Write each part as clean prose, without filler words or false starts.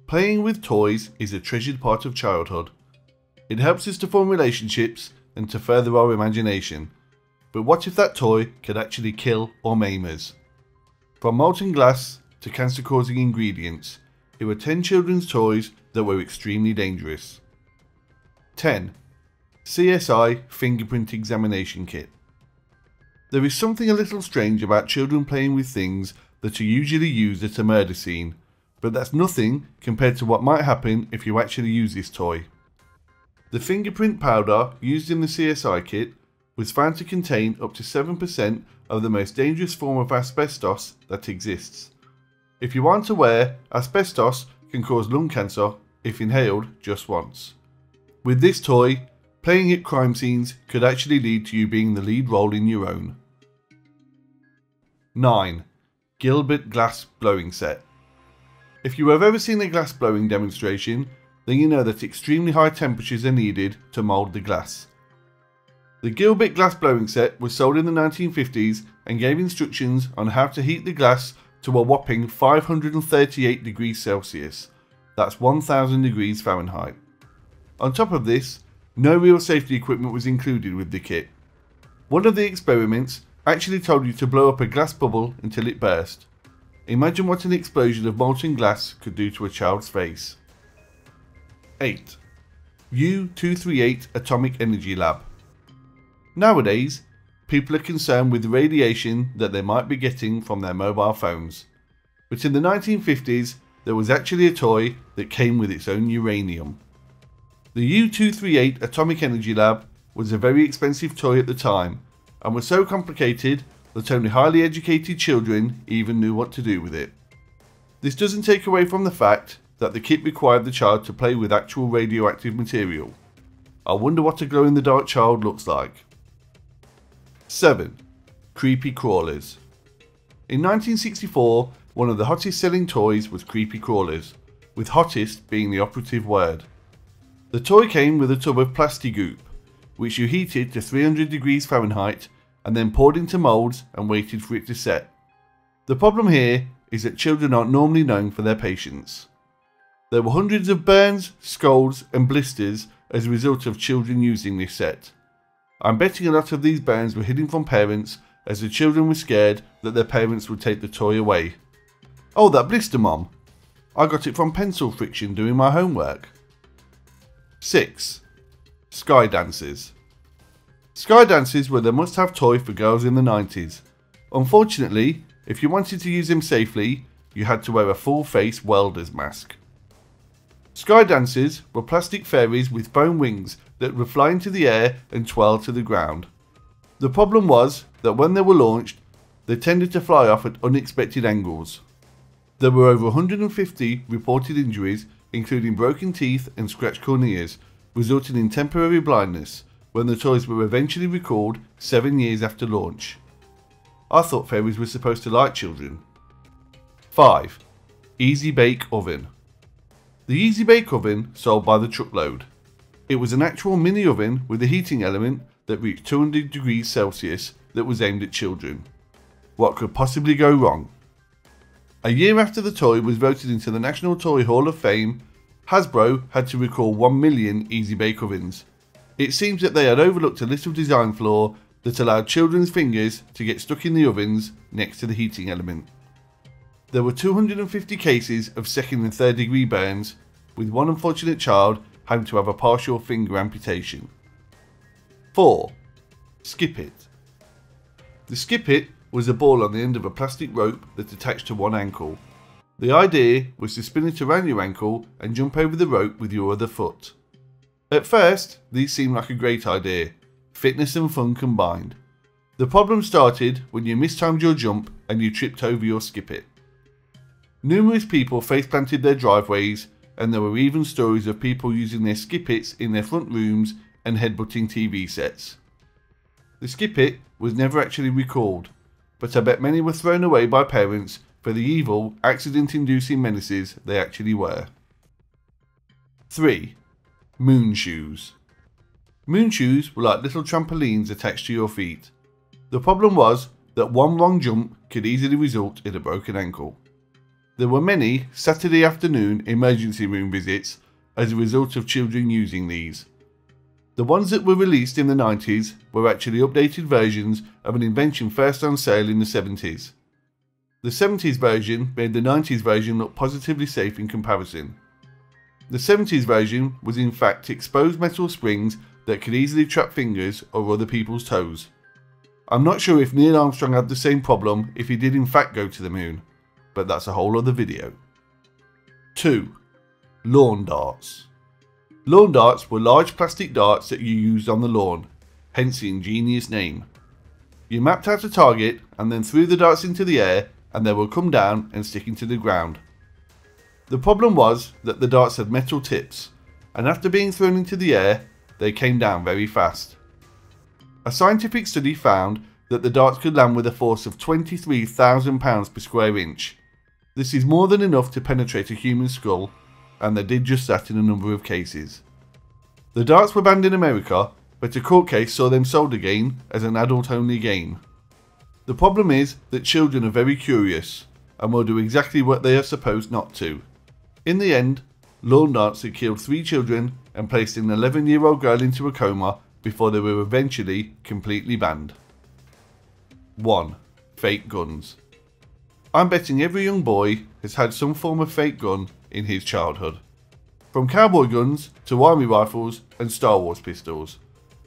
Playing with toys is a treasured part of childhood. It helps us to form relationships and to further our imagination. But what if that toy could actually kill or maim us? From molten glass to cancer-causing ingredients, here were 10 children's toys that were extremely dangerous. 10. CSI Fingerprint Examination Kit. There is something a little strange about children playing with things that are usually used at a murder scene, but that's nothing compared to what might happen if you actually use this toy. The fingerprint powder used in the CSI kit was found to contain up to 7% of the most dangerous form of asbestos that exists. If you aren't aware, asbestos can cause lung cancer if inhaled just once. With this toy, playing at crime scenes could actually lead to you being the lead role in your own. 9. Gilbert Glassblowing Set. If you have ever seen a glass blowing demonstration, then you know that extremely high temperatures are needed to mould the glass. The Gilbert Glassblowing Set was sold in the 1950s and gave instructions on how to heat the glass to a whopping 538 degrees Celsius, that's 1000 degrees Fahrenheit. On top of this, no real safety equipment was included with the kit. One of the experiments actually told you to blow up a glass bubble until it burst. Imagine what an explosion of molten glass could do to a child's face. 8. U-238 Atomic Energy Lab. Nowadays, people are concerned with the radiation that they might be getting from their mobile phones. But in the 1950s, there was actually a toy that came with its own uranium. The U-238 Atomic Energy Lab was a very expensive toy at the time, and was so complicated that only highly educated children even knew what to do with it. This doesn't take away from the fact that the kit required the child to play with actual radioactive material. I wonder what a glow-in-the-dark child looks like. 7. Creepy Crawlers. In 1964, one of the hottest selling toys was creepy crawlers, with hottest being the operative word. The toy came with a tub of Plasti-Goop, which you heated to 300 degrees Fahrenheit and then poured into moulds and waited for it to set. The problem here is that children aren't normally known for their patience. There were hundreds of burns, scalds and blisters as a result of children using this set. I'm betting a lot of these burns were hidden from parents as the children were scared that their parents would take the toy away. Oh, that blister, Mom. I got it from pencil friction doing my homework. 6. Sky Dances. Sky dances were the must-have toy for girls in the 90s. Unfortunately, if you wanted to use them safely, you had to wear a full-face welder's mask. Sky dances were plastic fairies with foam wings that would fly into the air and twirl to the ground. The problem was that when they were launched, they tended to fly off at unexpected angles. There were over 150 reported injuries, including broken teeth and scratched corneas, resulting in temporary blindness, when the toys were eventually recalled 7 years after launch. I thought fairies were supposed to like children. 5. Easy Bake Oven. The Easy Bake Oven sold by the truckload. It was an actual mini oven with a heating element that reached 200 degrees Celsius that was aimed at children. What could possibly go wrong? A year after the toy was voted into the National Toy Hall of Fame, Hasbro had to recall 1 million Easy Bake Ovens. It seems that they had overlooked a little design flaw that allowed children's fingers to get stuck in the ovens next to the heating element. There were 250 cases of second and third degree burns, with one unfortunate child having to have a partial finger amputation. 4. Skip It. The Skip It was a ball on the end of a plastic rope that attached to one ankle. The idea was to spin it around your ankle and jump over the rope with your other foot. At first, these seemed like a great idea, fitness and fun combined. The problem started when you mistimed your jump and you tripped over your Skip It. Numerous people face-planted their driveways, and there were even stories of people using their Skip Its in their front rooms and headbutting TV sets. The Skip It was never actually recalled, but I bet many were thrown away by parents for the evil, accident-inducing menaces they actually were. 3. Moon Shoes. Moon shoes were like little trampolines attached to your feet. The problem was that one wrong jump could easily result in a broken ankle. There were many Saturday afternoon emergency room visits as a result of children using these. The ones that were released in the 90s were actually updated versions of an invention first on sale in the 70s. The 70s version made the 90s version look positively safe in comparison. The 70s version was in fact exposed metal springs that could easily trap fingers or other people's toes. I'm not sure if Neil Armstrong had the same problem if he did in fact go to the moon, but that's a whole other video. 2. Lawn darts. Lawn darts were large plastic darts that you used on the lawn, hence the ingenious name. You mapped out a target and then threw the darts into the air and they would come down and stick into the ground. The problem was that the darts had metal tips, and after being thrown into the air, they came down very fast. A scientific study found that the darts could land with a force of 23,000 pounds per square inch. This is more than enough to penetrate a human skull, and they did just that in a number of cases. The darts were banned in America, but a court case saw them sold again as an adult-only game. The problem is that children are very curious and will do exactly what they are supposed not to. In the end, lawn darts had killed 3 children and placed an 11-year-old girl into a coma before they were eventually completely banned. 1. Fake guns. I'm betting every young boy has had some form of fake gun in his childhood. From cowboy guns to army rifles and Star Wars pistols.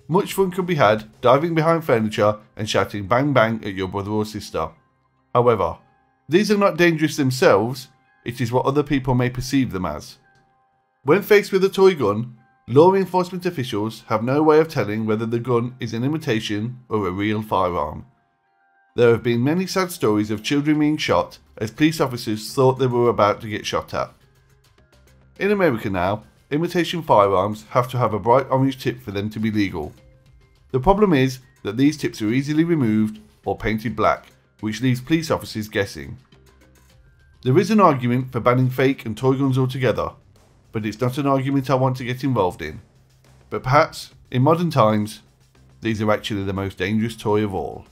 Much fun can be had diving behind furniture and shouting bang bang at your brother or sister. However, these are not dangerous themselves, it is what other people may perceive them as. When faced with a toy gun, law enforcement officials have no way of telling whether the gun is an imitation or a real firearm. There have been many sad stories of children being shot as police officers thought they were about to get shot at. In America now, imitation firearms have to have a bright orange tip for them to be legal. The problem is that these tips are easily removed or painted black, which leaves police officers guessing. There is an argument for banning fake and toy guns altogether, but it's not an argument I want to get involved in. But perhaps, in modern times, these are actually the most dangerous toy of all.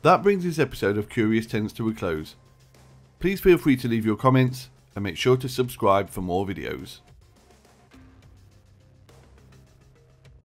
That brings this episode of Curious Tenants to a close. Please feel free to leave your comments and make sure to subscribe for more videos.